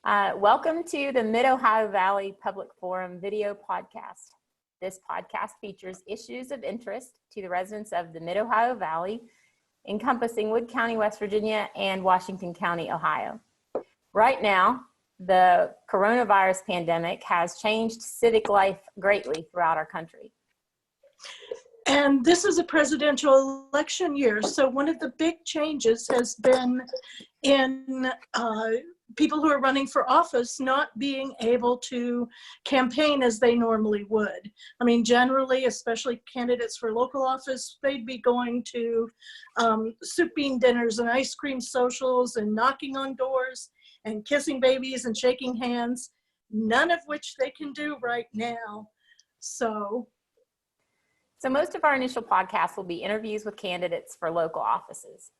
Welcome to the Mid-Ohio Valley Public Forum video podcast. This podcast features issues of interest to the residents of the Mid-Ohio Valley, encompassing Wood County, West Virginia, and Washington County, Ohio. Right now, the coronavirus pandemic has changed civic life greatly throughout our country. And this is a presidential election year, so one of the big changes has been in people who are running for office not being able to campaign as they normally would. I mean, generally, especially candidates for local office, they'd be going to soup bean dinners and ice cream socials and knocking on doors and kissing babies and shaking hands, none of which they can do right now. So most of our initial podcasts will be interviews with candidates for local offices.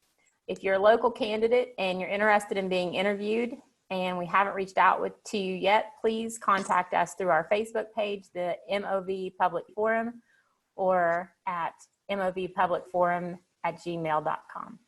If you're a local candidate and you're interested in being interviewed and we haven't reached out to you yet, please contact us through our Facebook page, the MOV Public Forum, or at movpublicforum@gmail.com.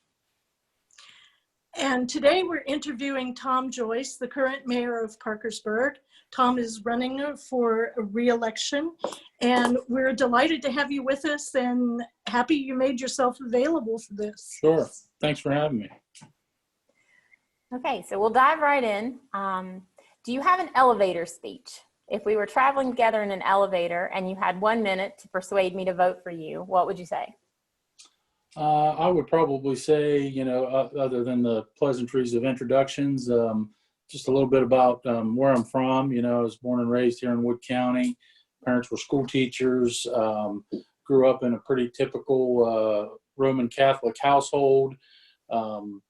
And today we're interviewing Tom Joyce, the current mayor of Parkersburg. Tom is running for re-election, and we're delighted to have you with us and happy you made yourself available for this. Sure. Thanks for having me. Okay, so we'll dive right in. Do you have an elevator speech? If we were traveling together in an elevator and you had 1 minute to persuade me to vote for you, what would you say? I would probably say, other than the pleasantries of introductions, just a little bit about where I'm from. I was born and raised here in Wood County. Parents were school teachers. Grew up in a pretty typical Roman Catholic household. Mom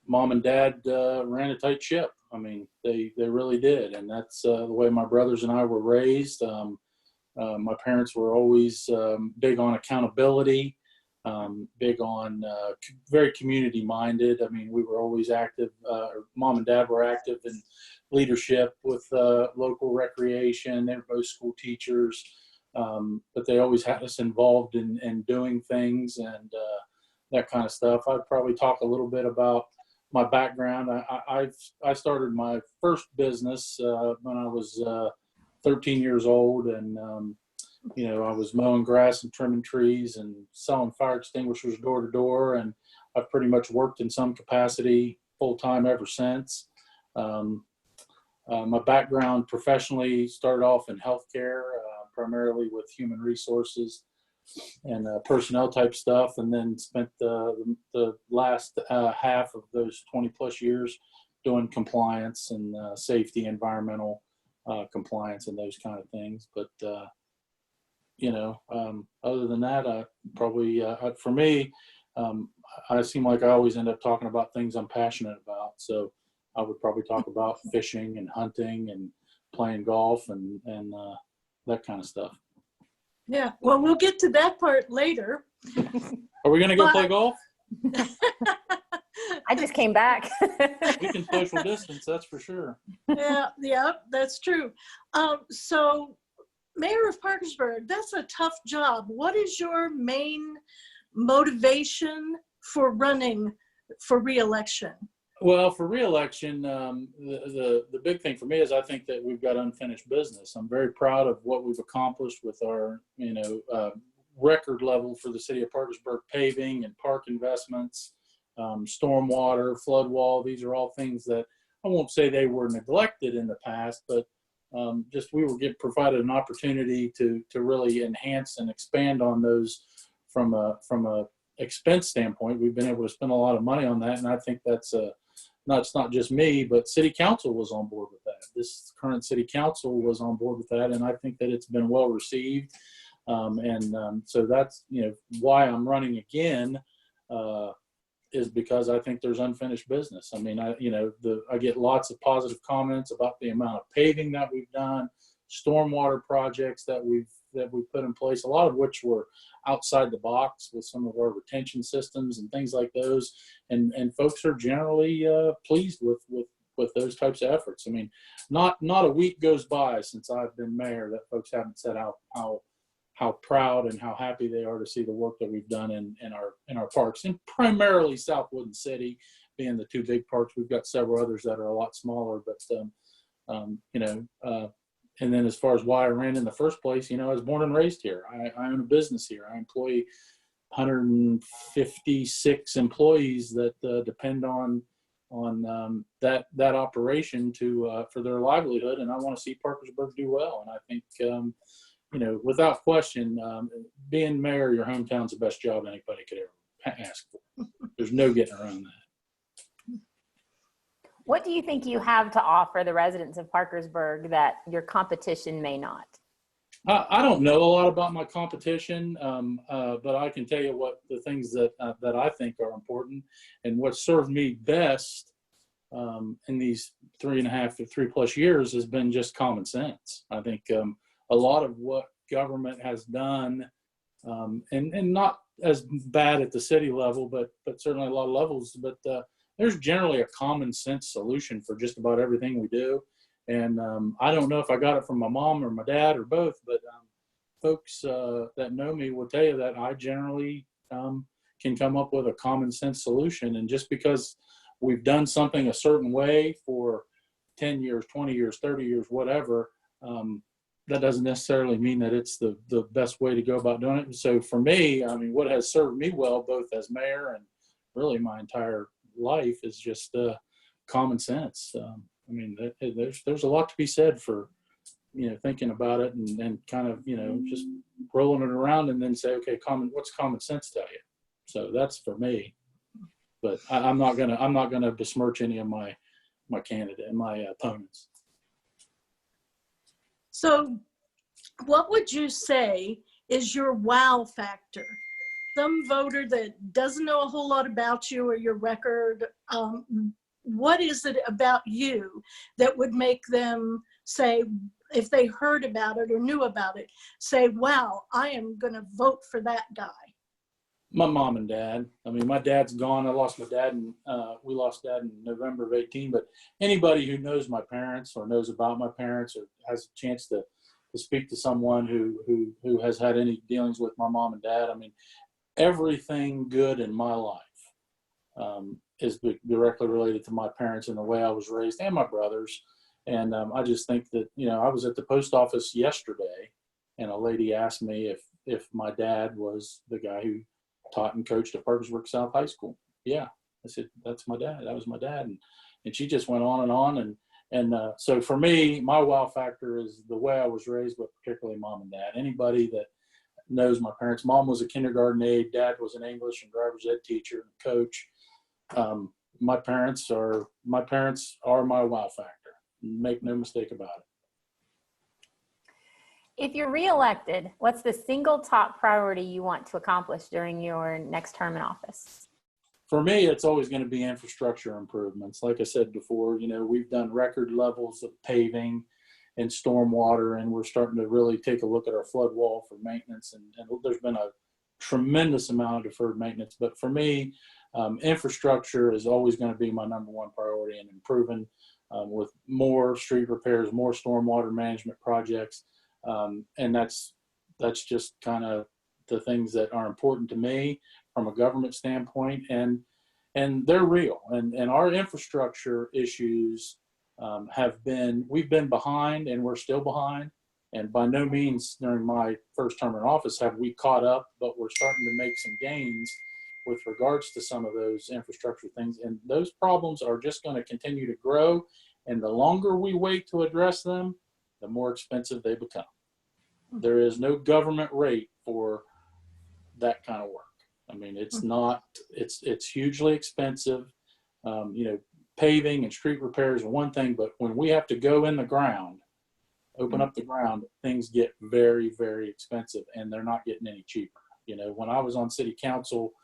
and Dad ran a tight ship. I mean, they really did. And that's the way my brothers and I were raised. My parents were always big on accountability. Big on very community minded. I mean, we were always active. Mom and Dad were active in leadership with local recreation. They were both school teachers, but they always had us involved in doing things and that kind of stuff. I'd probably talk a little bit about my background. I started my first business when I was 13 years old, and I was mowing grass and trimming trees and selling fire extinguishers door to door, and I've pretty much worked in some capacity full time ever since. My background professionally started off in healthcare, primarily with human resources and personnel type stuff, and then spent the last half of those 20 plus years doing compliance and safety, environmental compliance and those kind of things. But other than that, probably for me, I seem like I always end up talking about things I'm passionate about. So I would probably talk about fishing and hunting and playing golf and that kind of stuff. Yeah, well, we'll get to that part later. Are we going to go play golf? I just came back. We can social distance, that's for sure. Yeah, that's true. So Mayor of Parkersburg, that's a tough job. What is your main motivation for running for re-election? Well, for re-election, the big thing for me is I think that we've got unfinished business. I'm very proud of what we've accomplished with our, record level for the city of Parkersburg paving and park investments, stormwater, flood wall. These are all things that I won't say they were neglected in the past, but just we were provided an opportunity to really enhance and expand on those from a expense standpoint. We've been able to spend a lot of money on that, and I think that's not just me, but city council was on board with that. This current city council was on board with that, and I think that it's been well received. So that's why I'm running again. Is because I think there's unfinished business. I mean, I get lots of positive comments about the amount of paving that we've done, stormwater projects that we've put in place, a lot of which were outside the box with some of our retention systems and things like those. And folks are generally pleased with those types of efforts. I mean, not a week goes by since I've been mayor that folks haven't said how how proud and how happy they are to see the work that we've done in our parks, and primarily Southwood and City being the two big parks. We've got several others that are a lot smaller, but and then as far as why I ran in the first place, I was born and raised here. I own a business here. I employ 156 employees that depend on that operation for their livelihood, and I want to see Parkersburg do well. And I think without question, being mayor of your hometown's the best job anybody could ever ask for. There's no getting around that. What do you think you have to offer the residents of Parkersburg that your competition may not? I don't know a lot about my competition, but I can tell you what the things that I think are important, and what served me best in these 3.5 to 3+ years has been just common sense. I think a lot of what government has done, and not as bad at the city level, but certainly a lot of levels, but there's generally a common sense solution for just about everything we do. And I don't know if I got it from my mom or my dad or both, but folks that know me will tell you that I generally can come up with a common sense solution. And just because we've done something a certain way for 10 years, 20 years, 30 years, whatever, that doesn't necessarily mean that it's the best way to go about doing it. So for me, I mean, what has served me well, both as mayor and really my entire life, is just common sense. I mean, there's a lot to be said for, thinking about it and kind of, just rolling it around and then say, okay, what's common sense tell you? So that's for me. But I'm not gonna besmirch any of my candidate and my opponents. So what would you say is your wow factor? Some voter that doesn't know a whole lot about you or your record, what is it about you that would make them say, if they heard about it or knew about it, say, wow, I am going to vote for that guy? My mom and dad. I mean, my dad's gone. I lost my dad, and we lost dad in November of 2018. But anybody who knows my parents or knows about my parents or has a chance to speak to someone who has had any dealings with my mom and dad, I mean, everything good in my life is directly related to my parents and the way I was raised, and my brothers. And I just think that, I was at the post office yesterday, and a lady asked me if my dad was the guy who taught and coached at Parkersburg South High School. Yeah, I said, that's my dad. That was my dad. And she just went on and on. And so for me, my wow factor is the way I was raised, but particularly mom and dad. Anybody that knows my parents. Mom was a kindergarten aide. Dad was an English and driver's ed teacher and coach. My parents are my wow factor. Make no mistake about it. If you're reelected, what's the single top priority you want to accomplish during your next term in office? For me, it's always going to be infrastructure improvements. Like I said before, we've done record levels of paving and stormwater, and we're starting to really take a look at our flood wall for maintenance. And there's been a tremendous amount of deferred maintenance. But for me, infrastructure is always going to be my number one priority, and improving with more street repairs, more stormwater management projects. And that's just kind of the things that are important to me from a government standpoint, and they're real. And our infrastructure issues we've been behind, and we're still behind. And by no means during my first term in office have we caught up, but we're starting to make some gains with regards to some of those infrastructure things. And those problems are just going to continue to grow. And the longer we wait to address them, the more expensive they become. There is no government rate for that kind of work. I mean, it's not, it's hugely expensive. Paving and street repairs are one thing, but when we have to go in the ground, open up the ground, things get very, very expensive, and they're not getting any cheaper. When I was on city council,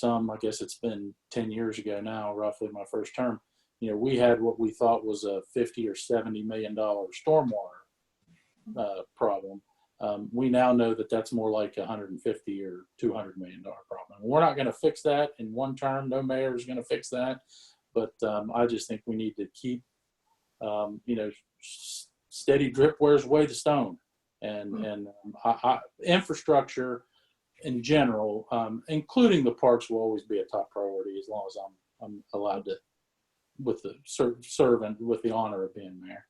I guess it's been 10 years ago now, roughly my first term, we had what we thought was a $50 or $70 million stormwater problem. We now know that that's more like $150 or $200 million problem. We're not going to fix that in one term. No mayor is going to fix that. But I just think we need to keep, steady drip wears away the stone. and infrastructure in general, including the parks, will always be a top priority as long as I'm allowed to serve and with the honor of being mayor.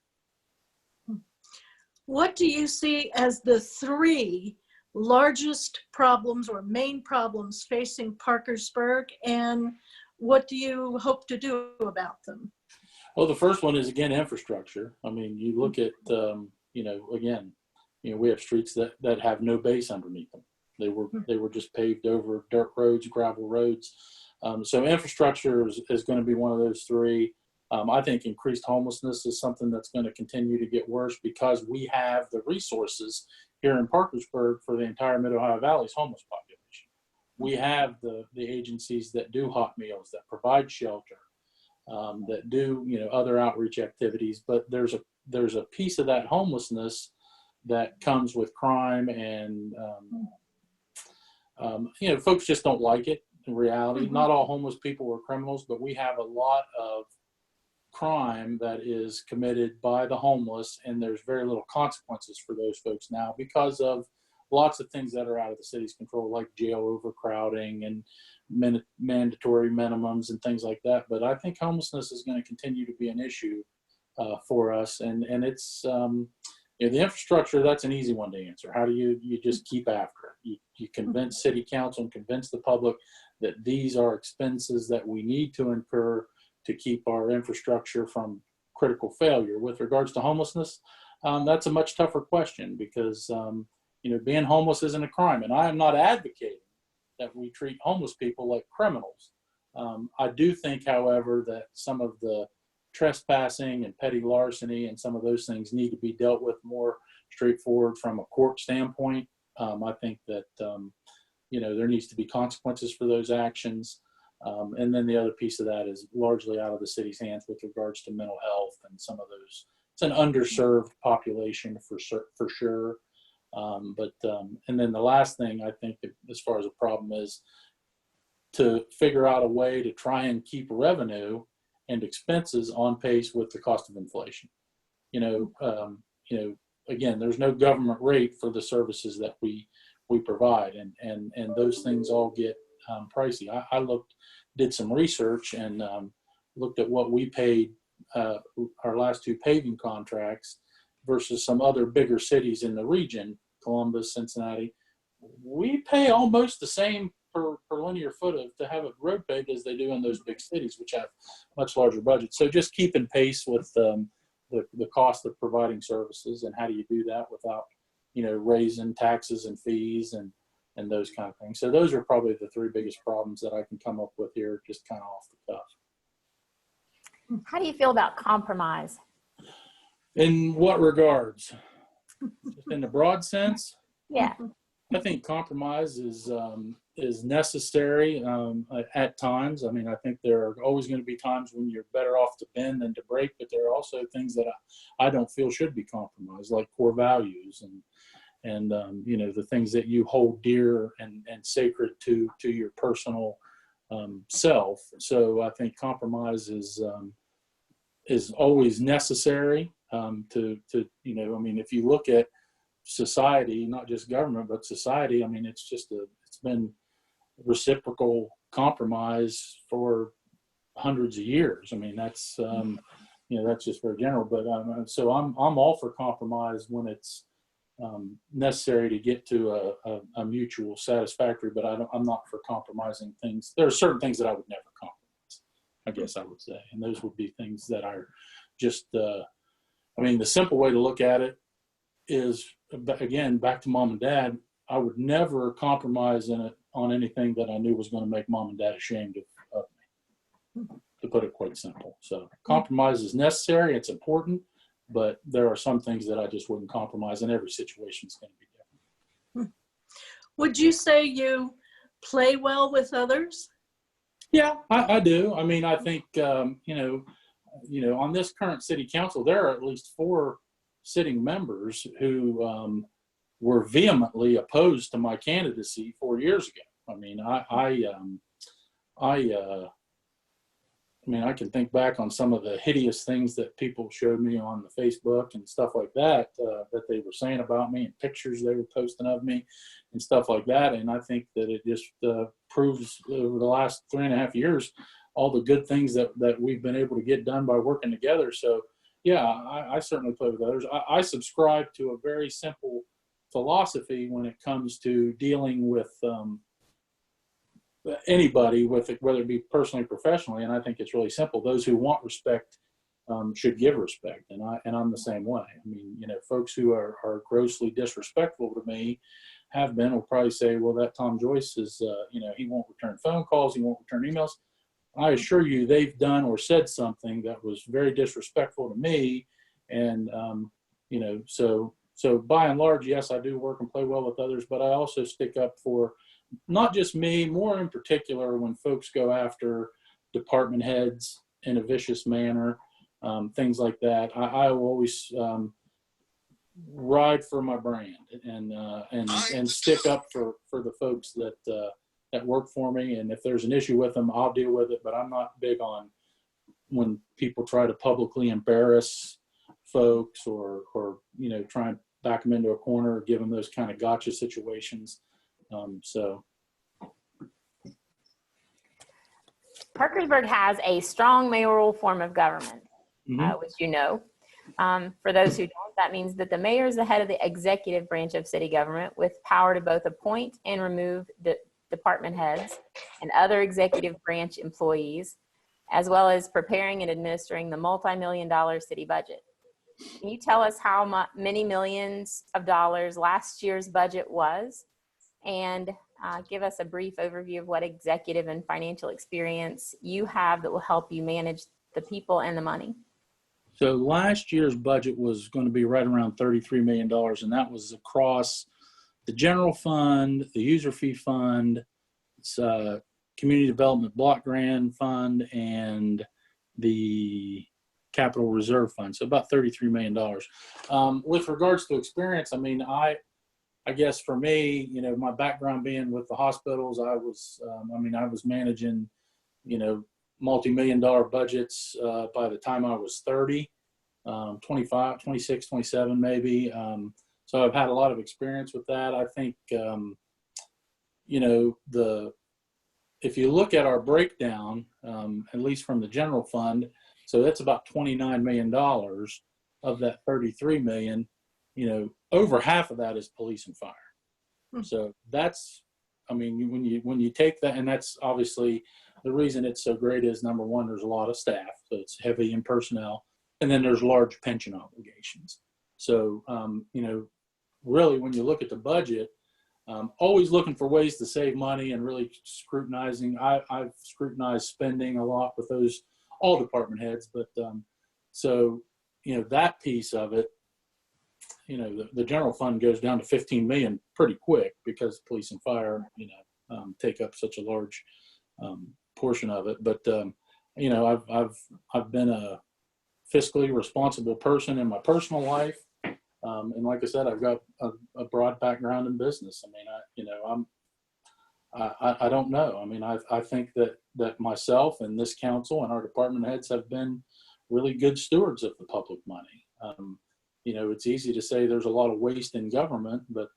What do you see as the 3 largest problems or main problems facing Parkersburg, and what do you hope to do about them? Well, the first one is, again, infrastructure. I mean, you look at, we have streets that have no base underneath them. They were just paved over dirt roads, gravel roads. So infrastructure is going to be one of those 3. I think increased homelessness is something that's going to continue to get worse because we have the resources here in Parkersburg for the entire Mid-Ohio Valley's homeless population. We have the agencies that do hot meals, that provide shelter, that do other outreach activities. But there's a piece of that homelessness that comes with crime, and folks just don't like it. In reality, not all homeless people are criminals, but we have a lot of crime that is committed by the homeless, and there's very little consequences for those folks now because of lots of things that are out of the city's control, like jail overcrowding and mandatory minimums and things like that. But I think homelessness is going to continue to be an issue for us, and it's the infrastructure. That's an easy one to answer. How do you just keep after it? You convince city council and convince the public that these are expenses that we need to incur to keep our infrastructure from critical failure. With regards to homelessness, that's a much tougher question because, being homeless isn't a crime. And I am not advocating that we treat homeless people like criminals. I do think, however, that some of the trespassing and petty larceny and some of those things need to be dealt with more straightforward from a court standpoint. I think that, there needs to be consequences for those actions. And then the other piece of that is largely out of the city's hands with regards to mental health and some of those. It's an underserved population for sure. And then the last thing I think as far as a problem is to figure out a way to try and keep revenue and expenses on pace with the cost of inflation. Again, there's no government rate for the services that we provide, and those things all get pricey. I did some research and looked at what we paid our last 2 paving contracts versus some other bigger cities in the region, Columbus, Cincinnati. We pay almost the same per linear foot to have a road paved as they do in those big cities, which have much larger budgets. So just keeping pace with the cost of providing services, and how do you do that without raising taxes and fees and those kind of things. So those are probably the 3 biggest problems that I can come up with here, just kind of off the cuff. How do you feel about compromise? In what regards? Just in the broad sense? Yeah. I think compromise is necessary at times. I mean, I think there are always going to be times when you're better off to bend than to break, but there are also things that I don't feel should be compromised, like core values and the things that you hold dear and sacred to your personal self. So I think compromise is always necessary if you look at society, not just government, but society, I mean, it's been reciprocal compromise for hundreds of years. I mean, that's just very general, but so I'm all for compromise when it's necessary to get to a mutual satisfactory, but I'm not for compromising things. There are certain things that I would never compromise, I guess I would say. And those would be things that are just, the simple way to look at it is, again, back to mom and dad, I would never compromise on anything that I knew was going to make mom and dad ashamed of me, to put it quite simple. So compromise is necessary. It's important. But there are some things that I just wouldn't compromise, and every situation is going to be different. Would you say you play well with others? Yeah, I do. I mean, I think, on this current city council, there are at least 4 sitting members who were vehemently opposed to my candidacy 4 years ago. I mean, I mean, I can think back on some of the hideous things that people showed me on the Facebook and stuff like that, that they were saying about me, and pictures they were posting of me and stuff like that. And I think that it just proves over the last 3.5 years, all the good things that we've been able to get done by working together. So yeah, I certainly play with others. I subscribe to a very simple philosophy when it comes to dealing with anybody, with it, whether it be personally or professionally. And I think it's really simple. Those who want respect should give respect. And I'm the same way. I mean, you know, folks who are grossly disrespectful to me will probably say, well, that Tom Joyce is, you know, he won't return phone calls, he won't return emails. I assure you, they've done or said something that was very disrespectful to me. And, you know, so by and large, yes, I do work and play well with others, but I also stick up for not just me, more in particular when folks go after department heads in a vicious manner, things like that. I will always ride for my brand and stick up for the folks that work for me. And if there's an issue with them, I'll deal with it. But I'm not big on when people try to publicly embarrass folks or you know, try and back them into a corner or give them those kind of gotcha situations. So Parkersburg has a strong mayoral form of government, which you know. For those who don't, that means that the mayor is the head of the executive branch of city government with power to both appoint and remove department heads and other executive branch employees, as well as preparing and administering the multi-million-dollar city budget. Can you tell us how many millions of dollars last year's budget was, and give us a brief overview of what executive and financial experience you have that will help you manage the people and the money? So last year's budget was going to be right around $33 million, and that was across the general fund, the user fee fund, community development block grant fund, and the capital reserve fund. So about $33 million. With regards to experience, I mean, I guess for me, you know, my background being with the hospitals, I was managing, you know, multi-million-dollar budgets by the time I was 30, 25, 26, 27 maybe. So I've had a lot of experience with that. I think, you know, if you look at our breakdown, at least from the general fund, so that's about $29 million of that $33 million. You know, over half of that is police and fire. So that's, I mean, when you take that, and that's obviously the reason it's so great is, number one, there's a lot of staff, so it's heavy in personnel, and then there's large pension obligations. So, you know, really when you look at the budget, always looking for ways to save money and really scrutinizing. I've scrutinized spending a lot with all department heads, but so, you know, that piece of it, you know, the general fund goes down to 15 million pretty quick because police and fire, you know, take up such a large portion of it. But you know, I've been a fiscally responsible person in my personal life, and like I said, I've got a broad background in business. I mean, I don't know. I mean, I think that myself and this council and our department heads have been really good stewards of the public money. You know, it's easy to say there's a lot of waste in government, but,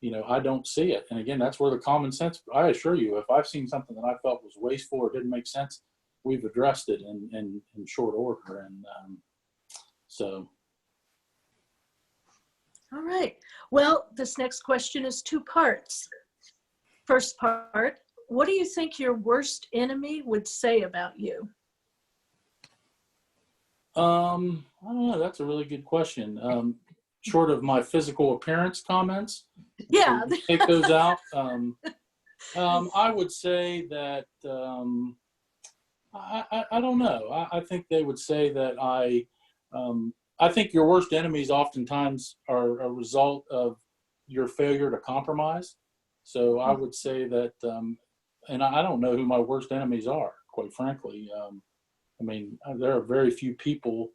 you know, I don't see it. And again, that's where the common sense, I assure you, if I've seen something that I felt was wasteful or didn't make sense, we've addressed it in short order. And so. All right. Well, this next question is 2 parts. First part, what do you think your worst enemy would say about you? I don't know. That's a really good question. Short of my physical appearance comments, yeah, take those out. I would say that I don't know. I think they would say that I think your worst enemies oftentimes are a result of your failure to compromise. So I would say that, and I don't know who my worst enemies are, quite frankly. I mean, there are very few people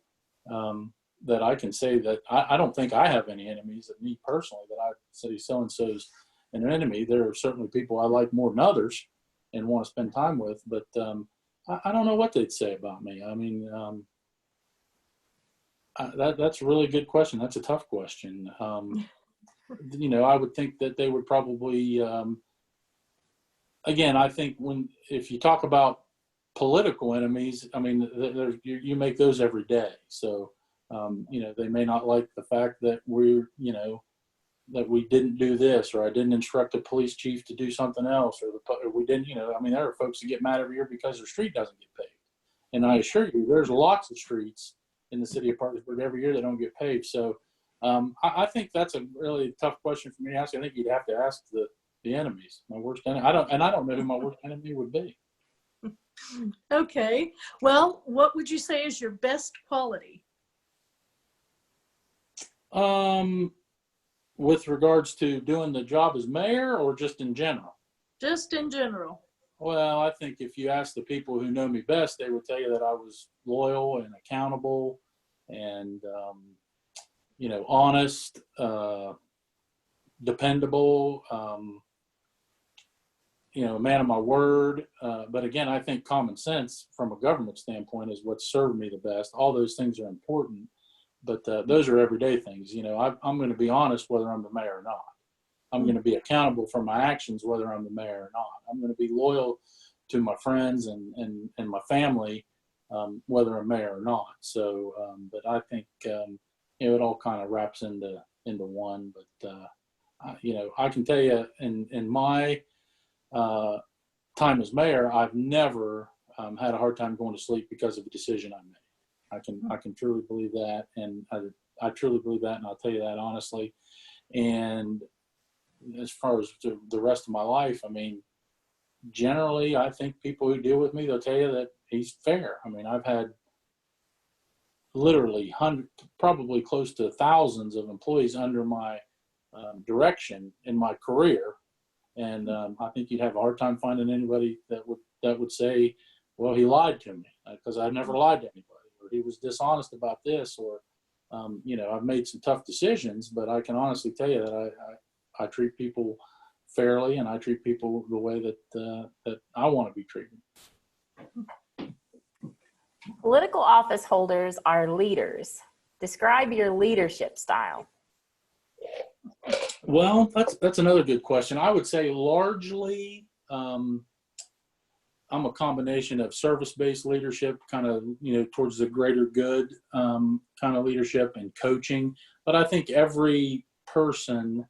that I can say that I don't think I have any enemies that me personally that I say so-and-so's an enemy. There are certainly people I like more than others and want to spend time with, but I don't know what they'd say about me. I mean, that's a really good question. That's a tough question. You know, I would think that they would probably, again, I think if you talk about political enemies, I mean, you make those every day. So, you know, they may not like the fact that that we didn't do this, or I didn't instruct a police chief to do something else, or we didn't, you know, I mean, there are folks that get mad every year because their street doesn't get paved. And I assure you, there's lots of streets in the city of Parkersburg every year that don't get paved. So I think that's a really tough question for me to ask. I think you'd have to ask the enemies. My worst enemy. I don't know who my worst enemy would be. Okay. Well, what would you say is your best quality? With regards to doing the job as mayor, or just in general? Just in general. Well, I think if you ask the people who know me best, they would tell you that I was loyal and accountable and, you know, honest, dependable, you know, a man of my word. But again, I think common sense from a government standpoint is what served me the best. All those things are important, but those are everyday things. You know, I'm going to be honest whether I'm the mayor or not. I'm going to be accountable for my actions whether I'm the mayor or not. I'm going to be loyal to my friends and my family whether I'm mayor or not. So, but I think you know, it all kind of wraps into one. But you know, I can tell you in my time as mayor, I've never had a hard time going to sleep because of a decision I made. I can truly believe that, and I truly believe that, and I'll tell you that honestly. And as far as the rest of my life, I mean, generally, I think people who deal with me, they'll tell you that he's fair. I mean, I've had literally hundreds, probably close to thousands of employees under my direction in my career. And I think you'd have a hard time finding anybody that would say, well, he lied to me, because I never lied to anybody, or he was dishonest about this, or, you know, I've made some tough decisions, but I can honestly tell you that I treat people fairly, and I treat people the way that I want to be treated. Political office holders are leaders. Describe your leadership style. Well, that's another good question. I would say largely I'm a combination of service-based leadership, kind of, you know, towards the greater good kind of leadership, and coaching. But I think every person,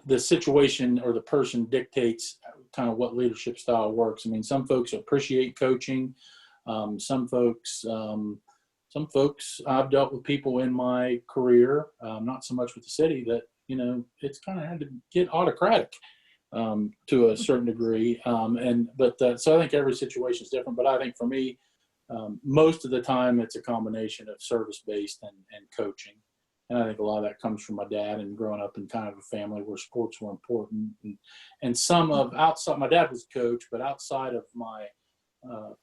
the situation or the person dictates kind of what leadership style works. I mean, some folks appreciate coaching. Some folks I've dealt with people in my career, not so much with the city, that, you know, it's kind of had to get autocratic to a certain degree. So I think every situation is different, but I think for me, most of the time it's a combination of service-based and coaching. And I think a lot of that comes from my dad, and growing up in kind of a family where sports were important. And some of outside, my dad was a coach, but outside of my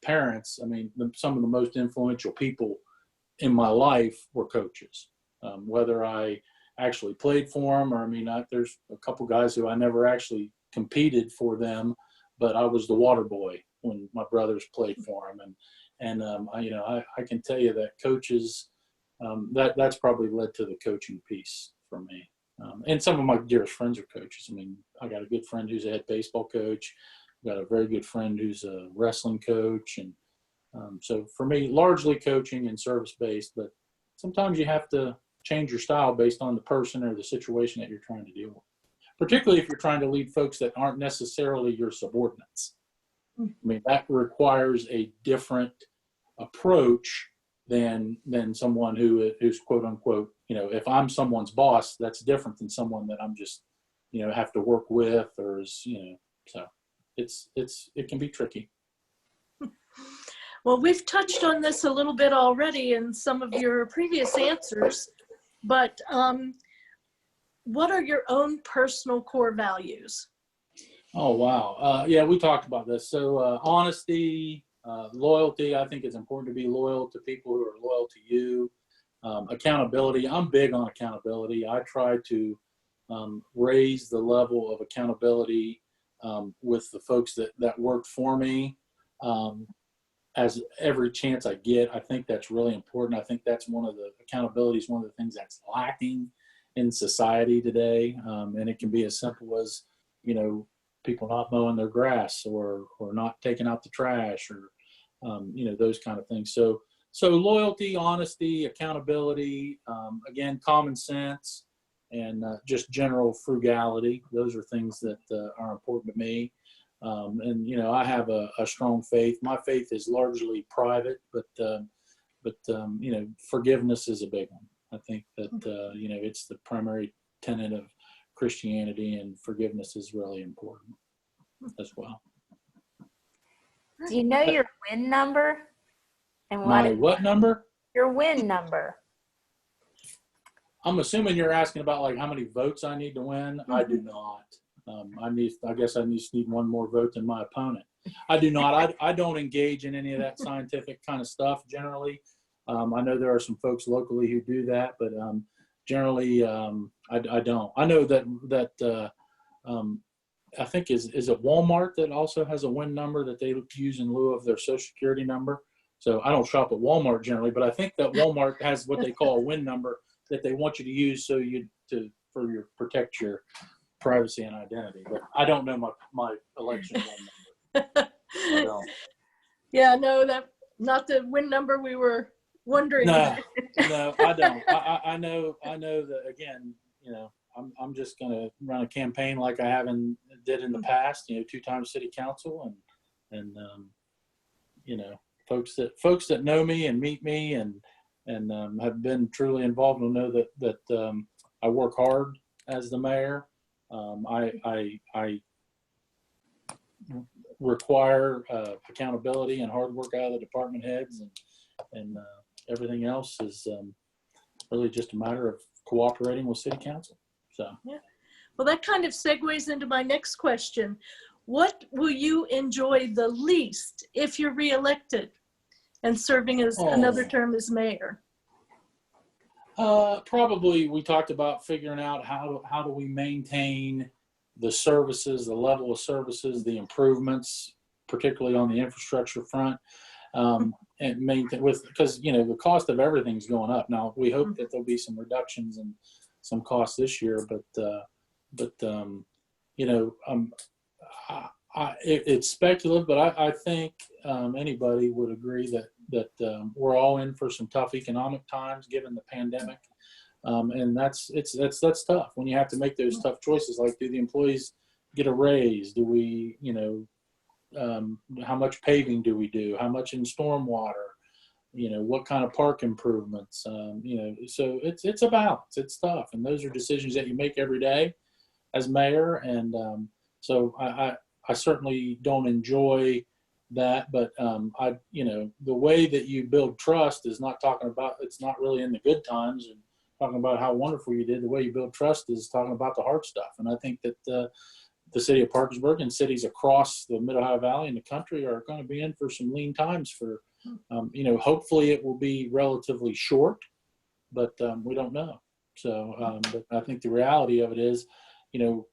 parents, I mean, some of the most influential people in my life were coaches. Whether I actually played for them, or, I mean, there's a couple guys who I never actually competed for them, but I was the water boy when my brothers played for them. And you know, I can tell you that coaches, that's probably led to the coaching piece for me. And some of my dearest friends are coaches. I mean, I got a good friend who's a head baseball coach. I've got a very good friend who's a wrestling coach. And so for me, largely coaching and service-based, but sometimes you have to change your style based on the person or the situation that you're trying to deal with, particularly if you're trying to lead folks that aren't necessarily your subordinates. I mean, that requires a different approach than someone who's quote unquote, you know, if I'm someone's boss, that's different than someone that I'm just, you know, have to work with, or is, you know, so it can be tricky. Well, we've touched on this a little bit already in some of your previous answers, but what are your own personal core values? Oh, wow. Yeah, we talked about this. So honesty, loyalty. I think it's important to be loyal to people who are loyal to you. Accountability. I'm big on accountability. I try to raise the level of accountability with the folks that worked for me as every chance I get. I think that's really important. I think that's one of the accountabilities, one of the things that's lacking in society today. And it can be as simple as, people not mowing their grass or not taking out the trash or, those kind of things. So loyalty, honesty, accountability, again, common sense, and just general frugality. Those are things that are important to me. And I have a strong faith. My faith is largely private, but forgiveness is a big one. I think that it's the primary tenet of Christianity, and forgiveness is really important as well. Do you know your win number? And what number? Your win number. I'm assuming you're asking about like how many votes I need to win. Mm-hmm. I do not. I guess I just need one more vote than my opponent. I do not. I don't engage in any of that scientific kind of stuff generally. I know there are some folks locally who do that, but generally I don't. I know that I think is it Walmart that also has a win number that they use in lieu of their Social Security number. So I don't shop at Walmart generally, but I think that Walmart has what they call a win number that they want you to use so protect your privacy and identity. But I don't know my election win number. I don't. Yeah, no, that not the win number we were wondering. No, I don't. I know that, again, I'm just going to run a campaign like I did in the past, 2-time city council and folks that know me and meet me and have been truly involved will know that I work hard as the mayor. I require accountability and hard work out of the department heads, and everything else is really just a matter of cooperating with city council. So yeah. Well, that kind of segues into my next question. What will you enjoy the least if you're reelected and serving as another term as mayor? Probably we talked about figuring out how do we maintain the services, the level of services, the improvements, particularly on the infrastructure front, and maintain because the cost of everything's going up. Now we hope that there'll be some reductions in some costs this year, but it's speculative, but I think anybody would agree that we're all in for some tough economic times given the pandemic, and that's tough when you have to make those tough choices. Like, do the employees get a raise? Do we, how much paving do we do? How much in stormwater? What kind of park improvements? So it's a balance. It's tough, and those are decisions that you make every day as mayor, and so I certainly don't enjoy that, but the way that you build trust is not talking about, it's not really in the good times and talking about how wonderful you did. The way you build trust is talking about the hard stuff. And I think that the city of Parkersburg and cities across the Mid-Ohio Valley and the country are going to be in for some lean times for, hopefully it will be relatively short, but we don't know. So, but I think the reality of it is,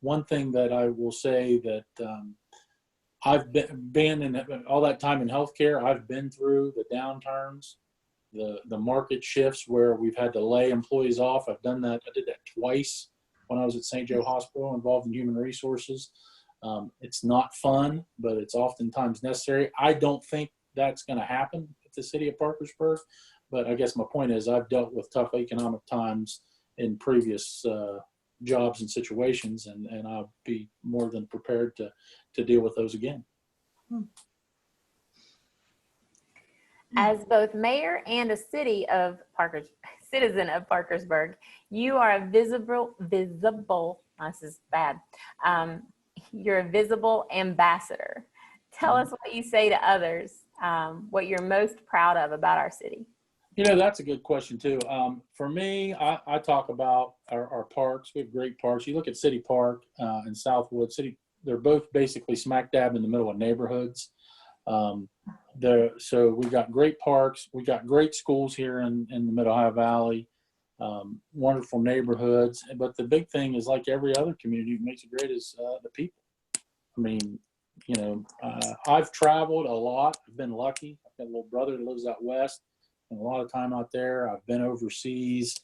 one thing that I will say that I've been in all that time in healthcare. I've been through the downturns, the market shifts where we've had to lay employees off. I've done that. I did that twice when I was at St. Joe Hospital, involved in human resources. It's not fun, but it's oftentimes necessary. I don't think that's going to happen at the city of Parkersburg, but I guess my point is I've dealt with tough economic times in previous jobs and situations, and I'll be more than prepared to deal with those again. As both mayor and a citizen of Parkersburg, you are a visible, this is bad. You're a visible ambassador. Tell us what you say to others, what you're most proud of about our city. That's a good question too. For me, I talk about our parks. We have great parks. You look at City Park and Southwood City, they're both basically smack dab in the middle of neighborhoods. So we've got great parks. We've got great schools here in the Mid-Ohio Valley, wonderful neighborhoods. But the big thing is, like every other community, what makes it great is the people. I mean, I've traveled a lot. I've been lucky. I've got a little brother that lives out west, and a lot of time out there. I've been overseas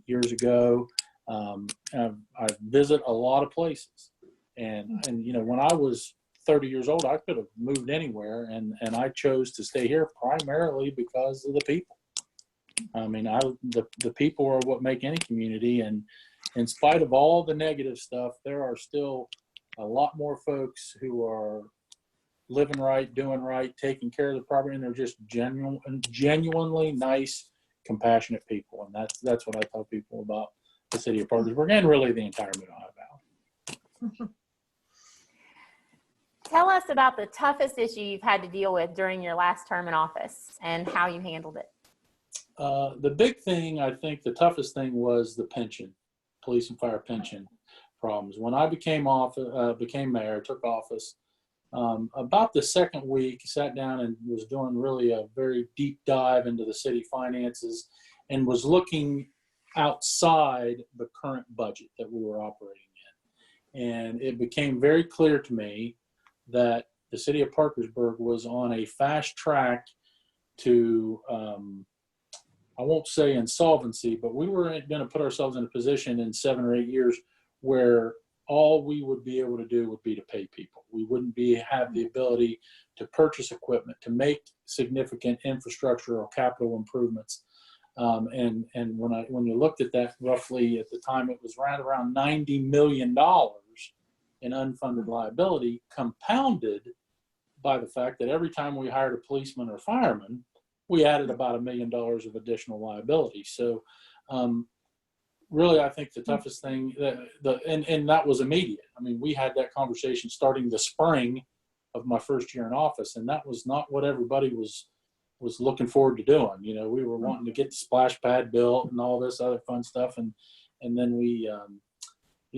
years ago. I visit a lot of places, and when I was 30 years old, I could have moved anywhere, and I chose to stay here primarily because of the people. I mean, the people are what make any community, and in spite of all the negative stuff, there are still a lot more folks who are living right, doing right, taking care of the property, and they're just genuinely nice, compassionate people, and that's what I tell people about the city of Parkersburg and really the entire Mid-Ohio Valley. Tell us about the toughest issue you've had to deal with during your last term in office and how you handled it. The big thing, I think the toughest thing was the pension, police and fire pension problems. When I became mayor, took office, about the second week, sat down and was doing really a very deep dive into the city finances and was looking outside the current budget that we were operating in. And it became very clear to me that the city of Parkersburg was on a fast track to, I won't say insolvency, but we were going to put ourselves in a position in 7 or 8 years where all we would be able to do would be to pay people. We wouldn't have the ability to purchase equipment, to make significant infrastructure or capital improvements. And when you looked at that, roughly at the time, it was right around $90 million in unfunded liability, compounded by the fact that every time we hired a policeman or fireman, we added about $1 million of additional liability. So really, I think the toughest thing, and that was immediate. I mean, we had that conversation starting the spring of my first year in office, and that was not what everybody was looking forward to doing. We were wanting to get the splash pad built and all this other fun stuff, and then we,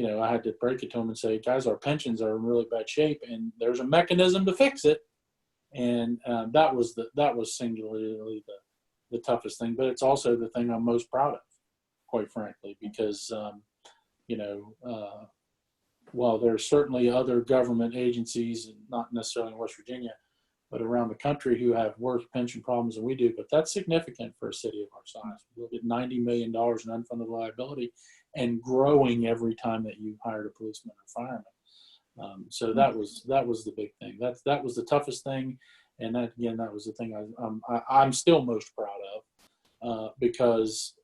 I had to break it to them and say, guys, our pensions are in really bad shape, and there's a mechanism to fix it. And that was singularly the toughest thing, but it's also the thing I'm most proud of, quite frankly, because while there's certainly other government agencies, not necessarily in West Virginia, but around the country who have worse pension problems than we do, but that's significant for a city of our size. We look at $90 million in unfunded liability and growing every time that you hired a policeman or fireman. So that was the big thing. That was the toughest thing, and that was the thing I'm still most proud of, because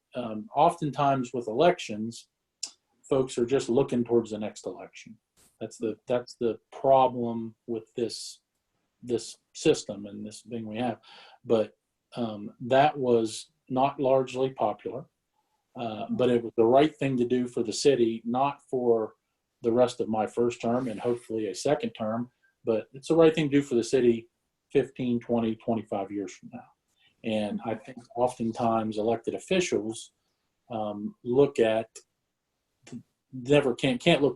oftentimes with elections, folks are just looking towards the next election. That's the problem with this system and this thing we have. But that was not largely popular, but it was the right thing to do for the city, not for the rest of my first term and hopefully a second term, but it's the right thing to do for the city 15, 20, 25 years from now. And I think oftentimes elected officials can't look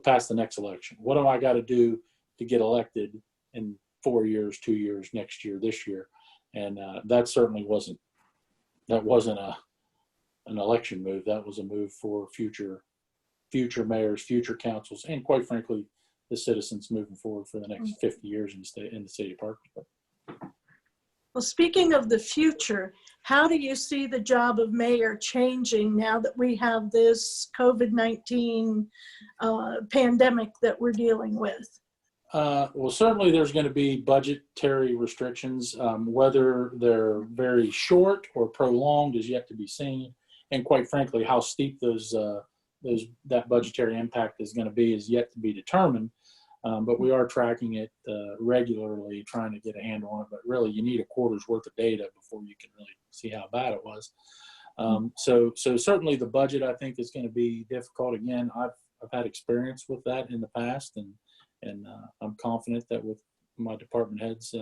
past the next election. What do I got to do to get elected in 4 years, 2 years, next year, this year? And that certainly wasn't an election move. That was a move for future mayors, future councils, and quite frankly, the citizens moving forward for the next 50 years in the city of Parkersburg. Well, speaking of the future, how do you see the job of mayor changing now that we have this COVID-19 pandemic that we're dealing with? Well, certainly there's going to be budgetary restrictions. Whether they're very short or prolonged is yet to be seen. And quite frankly, how steep that budgetary impact is going to be is yet to be determined. But we are tracking it regularly, trying to get a handle on it. But really, you need a quarter's worth of data before you can really see how bad it was. So certainly the budget, I think, is going to be difficult. Again, I've had experience with that in the past, and I'm confident that with my department heads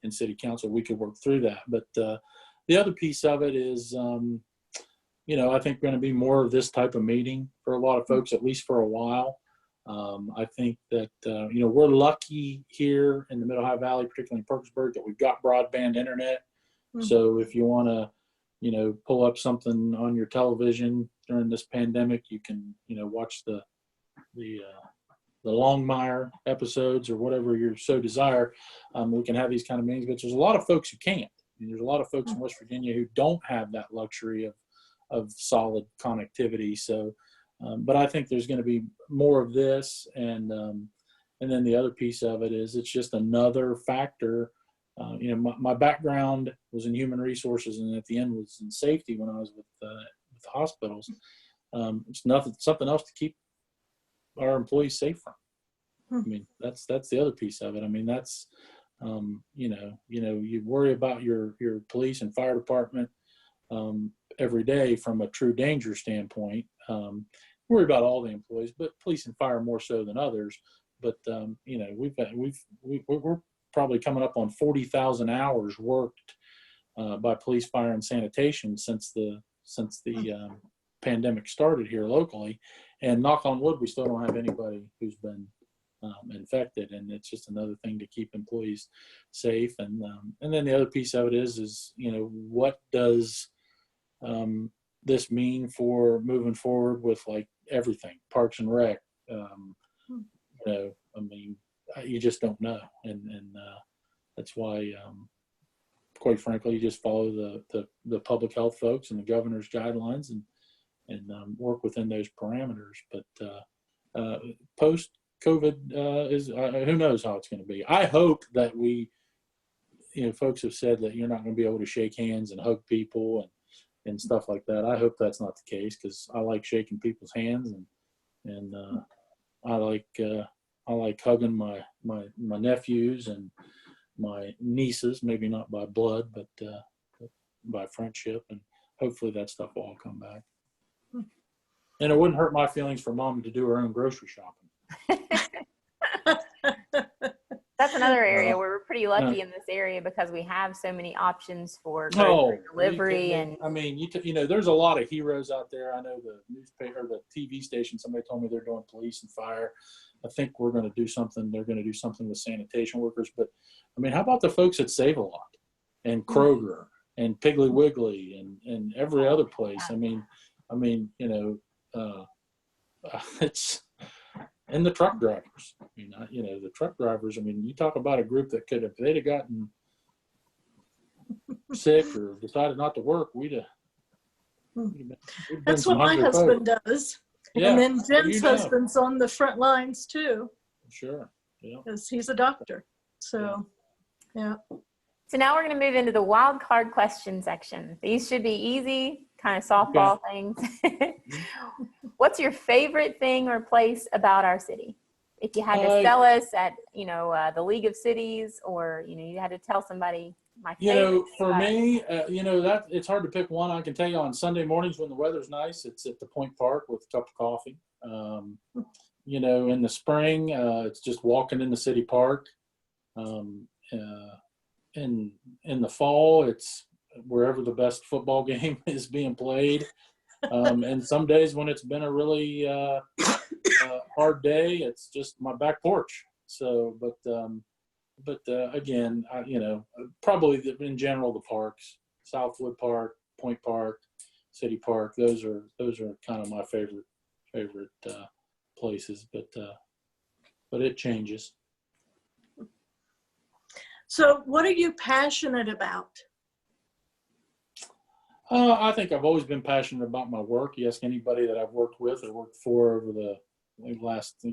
and city council, we could work through that. But the other piece of it is, I think going to be more of this type of meeting for a lot of folks, at least for a while. I think that, we're lucky here in the Mid-Ohio Valley, particularly in Parkersburg, that we've got broadband internet. So if you want to, pull up something on your television during this pandemic, you can, watch the Longmire episodes or whatever you so desire. We can have these kind of meetings, but there's a lot of folks who can't. And there's a lot of folks in West Virginia who don't have that luxury of solid connectivity. So, but I think there's going to be more of this, and then the other piece of it is it's just another factor. My background was in human resources, and at the end was in safety when I was with the hospitals. It's something else to keep our employees safe from. I mean, that's the other piece of it. I mean, that's you worry about your police and fire department every day from a true danger standpoint. Worry about all the employees, but police and fire more so than others. But we're probably coming up on 40,000 hours worked by police, fire, and sanitation since the pandemic started here locally. And knock on wood, we still don't have anybody who's been infected, and it's just another thing to keep employees safe. And then the other piece of it is what does this mean for moving forward with like everything, Parks and Rec? I mean, you just don't know, and that's why, quite frankly, you just follow the public health folks and the governor's guidelines and work within those parameters. But post COVID is who knows how it's going to be. I hope that folks have said that you're not going to be able to shake hands and hug people and stuff like that. I hope that's not the case, because I like shaking people's hands, and I like hugging my nephews and my nieces, maybe not by blood, but by friendship, and hopefully that stuff will all come back. And it wouldn't hurt my feelings for Mom to do her own grocery shopping. That's another area where we're pretty lucky in this area, because we have so many options for grocery delivery. And I mean, there's a lot of heroes out there. I know the newspaper, the TV station, somebody told me they're doing police and fire. I think we're going to do something. They're going to do something with sanitation workers. But I mean, how about the folks at Save-A-Lot and Kroger and Piggly Wiggly and every other place? I mean, it's, and the truck drivers. I mean, the truck drivers. I mean, you talk about a group that could, if they'd have gotten sick or decided not to work, we'd have. That's what my husband does. Yeah. And then Jen's husband's on the front lines too. Sure. Yeah. Because he's a doctor. So, yeah. So now we're going to move into the wild card question section. These should be easy, kind of softball things. What's your favorite thing or place about our city? If you had to sell us at, the League of Cities, or, you had to tell somebody my favorite. For me, that it's hard to pick one. I can tell you on Sunday mornings when the weather's nice, it's at the Point Park with a cup of coffee. In the spring, it's just walking in the city park. In the fall, it's wherever the best football game is being played. And some days when it's been a really hard day, it's just my back porch. So, but again, probably in general, the parks, Southwood Park, Point Park, City Park, those are kind of my favorite places, but it changes. So what are you passionate about? I think I've always been passionate about my work. You ask anybody that I've worked with or worked for over the last,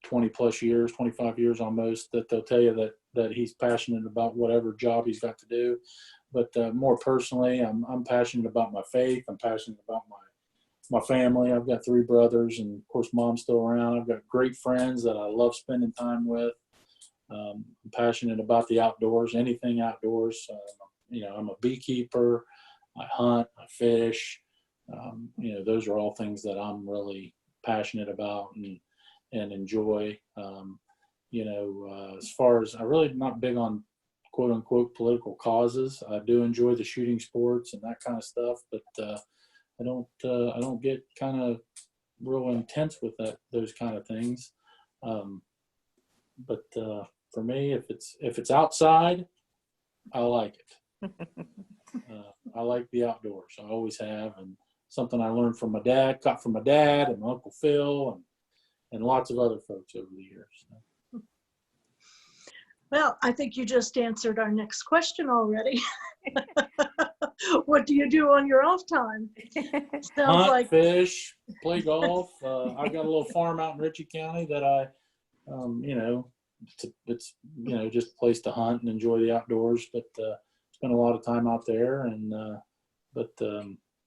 20 plus years, 25 years almost, that they'll tell you that he's passionate about whatever job he's got to do. But more personally, I'm passionate about my faith. I'm passionate about my family. I've got 3 brothers, and of course, Mom's still around. I've got great friends that I love spending time with. I'm passionate about the outdoors, anything outdoors. I'm a beekeeper. I hunt, I fish. Those are all things that I'm really passionate about and enjoy. As far as, I'm really not big on quote unquote political causes. I do enjoy the shooting sports and that kind of stuff, but I don't get kind of real intense with those kind of things. But for me, if it's outside, I like it. I like the outdoors. I always have, and something I learned from my dad, got from my dad and my Uncle Phil, lots of other folks over the years. So. Well, I think you just answered our next question already. What do you do on your off time? Sounds Hunt, like fish, play golf. I got a little farm out in Ritchie County that I, it's just a place to hunt and enjoy the outdoors. But spend a lot of time out there, and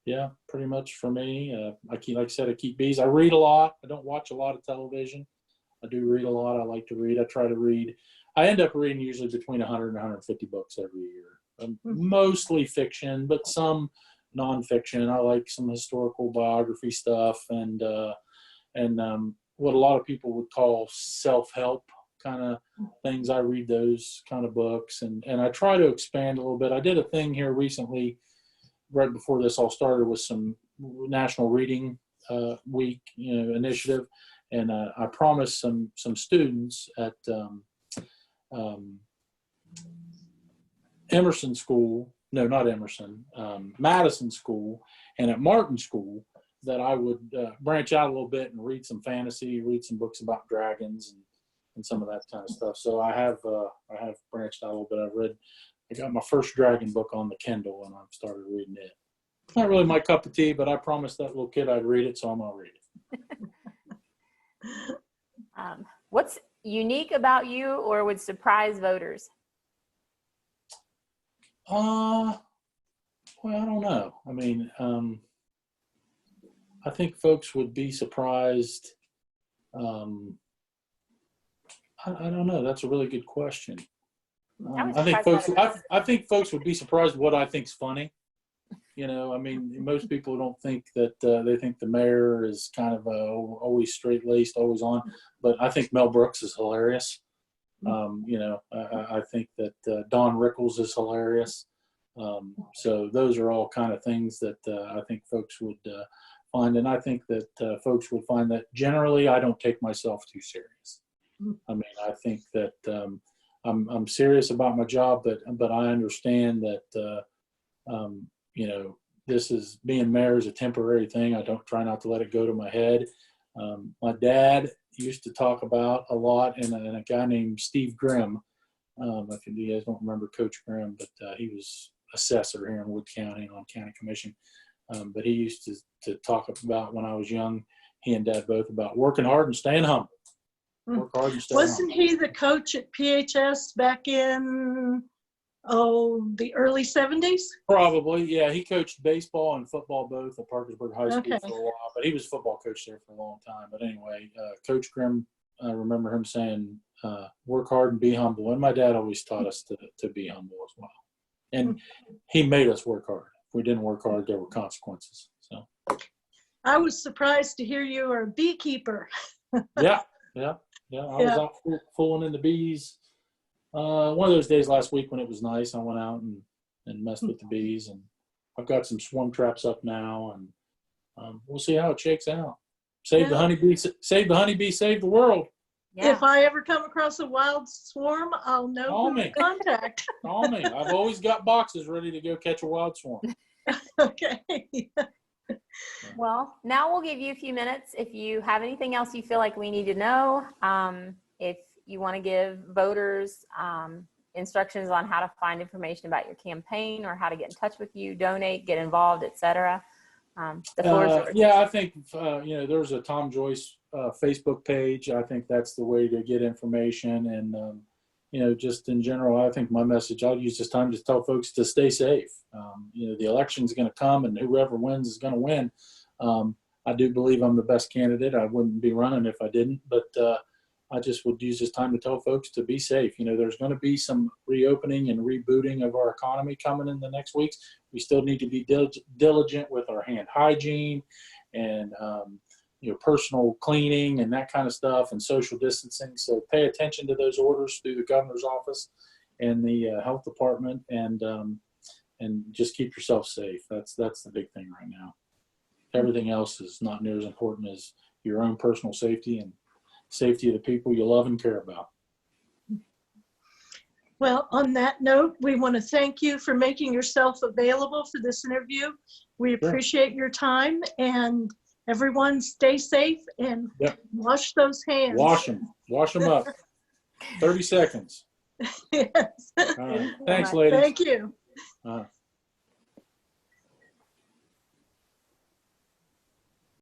yeah, pretty much for me. I keep bees. I read a lot. I don't watch a lot of television. I do read a lot. I like to read. I try to read. I end up reading usually between 100 and 150 books every year. Mostly fiction, but some nonfiction. I like some historical biography stuff and what a lot of people would call self-help kind of things. I read those kind of books, and I try to expand a little bit. I did a thing here recently, right before this all started, with some National Reading Week initiative, and I promised some students at Emerson School, no, not Emerson, Madison School, and at Martin School, that I would branch out a little bit and read some fantasy, read some books about dragons and some of that kind of stuff. So I have branched out a little bit. I got my first dragon book on the Kindle, and I've started reading it. It's not really my cup of tea, but I promised that little kid I'd read it, so I'm gonna read it. What's unique about you or would surprise voters? Well, I don't know. I mean, I think folks would be surprised. I don't know. That's a really good question. I think folks would be surprised what I think's funny. I mean, most people don't think that they think the mayor is kind of always straight-laced, always on. But I think Mel Brooks is hilarious. I think that Don Rickles is hilarious. So those are all kind of things that I think folks would find. And I think that folks would find that generally I don't take myself too serious. I mean, I think that I'm serious about my job, but I understand that, this is being mayor is a temporary thing. I don't try not to let it go to my head. My dad used to talk about a lot, and a guy named Steve Grimm. If you guys don't remember Coach Grimm, but he was assessor here in Wood County on county commission. But he used to talk about, when I was young, he and Dad both, about working hard and staying humble. Work hard and stay Wasn't humble. he the coach at PHS back in the early 70s? Probably, yeah. He coached baseball and football both at Parkersburg High School Okay. for a while, but he was a football coach there for a long time. But anyway, Coach Grimm, I remember him saying, work hard and be humble. And my dad always taught us to be humble as well. And he made us work hard. If we didn't work hard, there were consequences. So I was surprised to hear you were a beekeeper. Yeah. I was out fooling in the bees. One of those days last week when it was nice, I went out and messed with the bees, and I've got some swarm traps up now, and we'll see how it shakes out. Save the honeybee, save the world. Yeah. If I ever come across a wild swarm, I'll know Call who me. to contact. Call me. I've always got boxes ready to go catch a wild swarm. Okay. Well, now we'll give you a few minutes. If you have anything else you feel like we need to know, if you want to give voters instructions on how to find information about your campaign or how to get in touch with you, donate, get involved, etc. The floor is yours. Yeah, I think, there's a Tom Joyce Facebook page. I think that's the way to get information. And, just in general, I think my message, I'll use this time to tell folks to stay safe. The election's going to come, and whoever wins is going to win. I do believe I'm the best candidate. I wouldn't be running if I didn't, but I just would use this time to tell folks to be safe. There's going to be some reopening and rebooting of our economy coming in the next weeks. We still need to be diligent with our hand hygiene and, personal cleaning and that kind of stuff, and social distancing. So pay attention to those orders through the governor's office and the health department, and just keep yourself safe. That's the big thing right now. Everything else is not near as important as your own personal safety and safety of the people you love and care about. Well, on that note, we want to thank you for making yourself available for this interview. We appreciate your time, and Everyone stay safe and Yep. wash those hands. Wash them up. 30 seconds. Yes. All right. Thanks, ladies. Thank you.